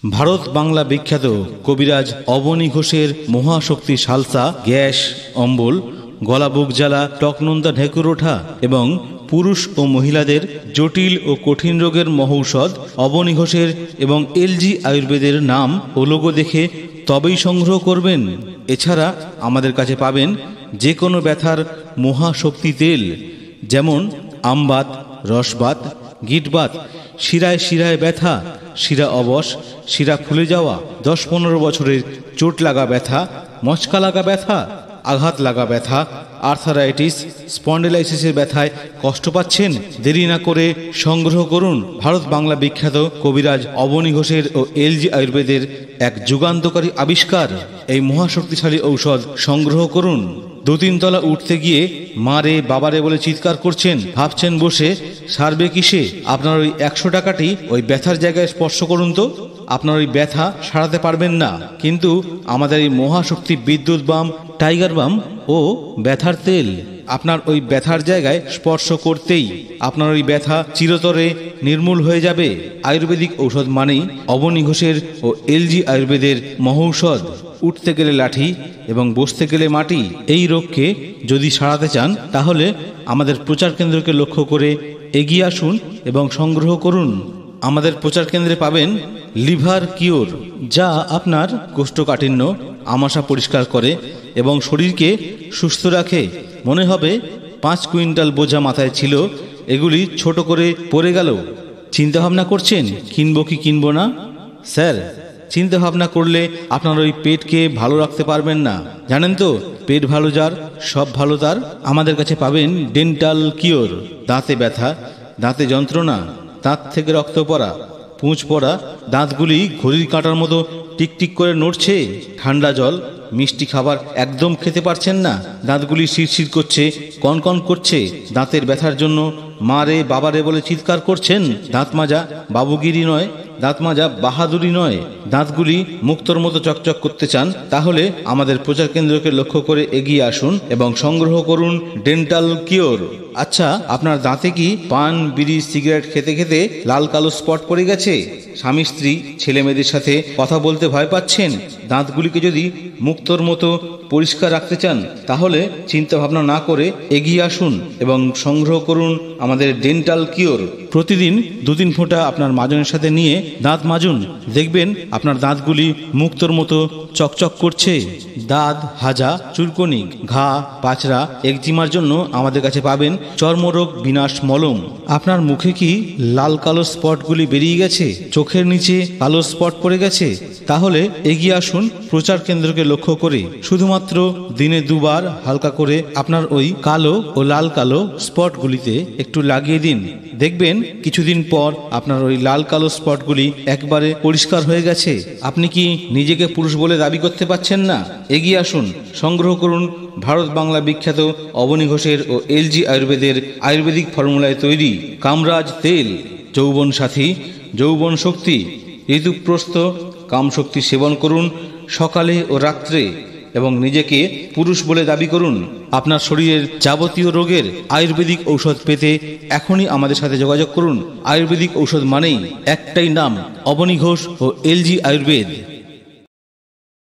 ভারত বাংলা বিখ্যাত কবিরাজ অবনী ঘোষের মহাশক্তি সালসা, গ্যাস অম্বল, গলা বুক জ্বালা, টকনন্দা ঢেকুর ওঠা এবং পুরুষ ও মহিলাদের জটিল ও কঠিন রোগের মহৌষধ অবনী ঘোষের এবং এলজি আয়ুর্বেদের নাম ও লোগো দেখে তবেই সংগ্রহ করবেন। এছাড়া আমাদের কাছে পাবেন যে কোনো ব্যথার মহাশক্তি তেল, যেমন আমবাত, রসবাত, গিটবাত, শিরায় শিরায় ব্যথা, শিরা অবশ, শিরা ফুলে যাওয়া, 10-15 বছরের চোট লাগা ব্যথা, মচকা লাগা ব্যথা, আঘাত লাগা ব্যথা, আর্থারাইটিস, স্পন্ডিলাইসিসের ব্যথায় কষ্ট পাচ্ছেন, দেরি না করে সংগ্রহ করুন ভারত বাংলা বিখ্যাত কবিরাজ অবনী ঘোষের ও এলজি আয়ুর্বেদের এক যুগান্তকারী আবিষ্কার। এই মহাশক্তিশালী ঔষধ সংগ্রহ করুন। 2-3 তলা উঠতে গিয়ে মারে বাবারে বলে চিৎকার করছেন, ভাবছেন বসে সারবে কিসে? আপনার ওই 100 টাকাটি ওই ব্যথার জায়গায় স্পর্শ করুন তো, আপনার ওই ব্যথা সারাতে পারবেন না, কিন্তু আমাদের এই মহাশক্তি বিদ্যুৎ বাম, টাইগার বাম ও ব্যথার তেল আপনার ওই ব্যথার জায়গায় স্পর্শ করতেই আপনার ওই ব্যথা চিরতরে নির্মূল হয়ে যাবে। আয়ুর্বেদিক ঔষধ মানেই অবনী ঘোষের ও এলজি আয়ুর্বেদের মহৌষধ। উঠতে গেলে লাঠি এবং বসতে গেলে মাটি। এই রোগকে যদি সারাতে চান তাহলে আমাদের প্রচার কেন্দ্রকে লক্ষ্য করে এগিয়ে আসুন এবং সংগ্রহ করুন। আমাদের প্রচার কেন্দ্রে পাবেন লিভার কিওর, যা আপনার কোষ্ঠকাঠিন্য, আমাশা পরিষ্কার করে এবং শরীরকে সুস্থ রাখে। মনে হবে 5 কুইন্টাল বোঝা মাথায় ছিল, এগুলি ছোট করে পড়ে গেল। চিন্তাভাবনা করছেন কিনবো কি কিনবো না? স্যার, চিন্তা ভাবনা করলে আপনার ওই পেটকে ভালো রাখতে পারবেন না। জানেন তো, পেট ভালো যার সব ভালো তার। আমাদের কাছে পাবেন ডেন্টাল কিওর, দাঁতে ব্যথা, দাঁতে যন্ত্রণা, দাঁত থেকে রক্ত পড়া, পুঁজ পড়া, দাঁতগুলি ঘড়ির কাঁটার মতো টিকটিক করে নড়ছে, ঠান্ডা জল, মিষ্টি খাবার একদম খেতে পারছেন না, দাঁতগুলি শিরশির করছে, কনকন করছে। দাঁতের ব্যথার জন্য মারে বাবারে বলে চিৎকার করছেন। দাঁত মাজা বাবুগিরি নয়, দাঁত মাজা বাহাদুরি নয়। দাঁতগুলি মুক্তোর মতো চকচক করতে চান? তাহলে আমাদের প্রচার কেন্দ্রকে লক্ষ্য করে এগিয়ে আসুন এবং সংগ্রহ করুন ডেন্টাল কিওর। আচ্ছা, আপনার দাঁতে কি পান, বিড়ি, সিগারেট খেতে খেতে লাল কালো স্পট পড়ে গেছে? স্বামী স্ত্রী ছেলে মেয়েদের সাথে কথা বলতে ভয় পাচ্ছেন? দাঁতগুলিকে যদি মুক্তোর মতো পরিষ্কার রাখতে চান তাহলে চিন্তা ভাবনা না করে এগিয়ে আসুন এবং সংগ্রহ করুন আমাদের ডেন্টাল কিওর। প্রতিদিন 2-3 ফোঁটা আপনার মাজনের সাথে নিয়ে দাঁত মাজুন, দেখবেন আপনার দাঁতগুলি মুক্তোর মতো চকচক করছে। দাঁত হাজা, চুলকনি, ঘা, পাচড়া, একজিমার জন্য আমাদের কাছে পাবেন চর্মরোগ বিনাশ মলম। আপনার মুখে কি লাল কালো স্পটগুলি বেরিয়ে গেছে? চোখের নিচে কালো স্পট পড়ে গেছে? তাহলে এগিয়ে আসুন প্রচার কেন্দ্রকে লক্ষ্য করে। শুধুমাত্র দিনে 2 বার হালকা করে আপনার ওই কালো ও লাল কালো স্পটগুলিতে একটু লাগিয়ে দিন, দেখবেন কিছুদিন পর আপনার ওই লাল কালো স্পটগুলি একবারে পরিষ্কার হয়ে গেছে। আপনি কি নিজেকে পুরুষ বলে দাবি করতে পারছেন না? এগিয়ে আসুন, সংগ্রহ করুন ভারত বাংলা বিখ্যাত অবনী ঘোষের ও এলজি আয়ুর্বেদের আয়ুর্বেদিক ফর্মুলায় তৈরি কামরাজ তেল। যৌবন সাথী, যৌবন শক্তি, ঋতুপ্রস্থ কামশক্তি সেবন করুন সকালে ও রাত্রে এবং নিজেকে পুরুষ বলে দাবি করুন। আপনার শরীরের যাবতীয় রোগের আয়ুর্বেদিক ঔষধ পেতে এখনই আমাদের সাথে যোগাযোগ করুন। আয়ুর্বেদিক ঔষধ মানেই একটাই নাম, অবনী ঘোষ ও এলজি আয়ুর্বেদ।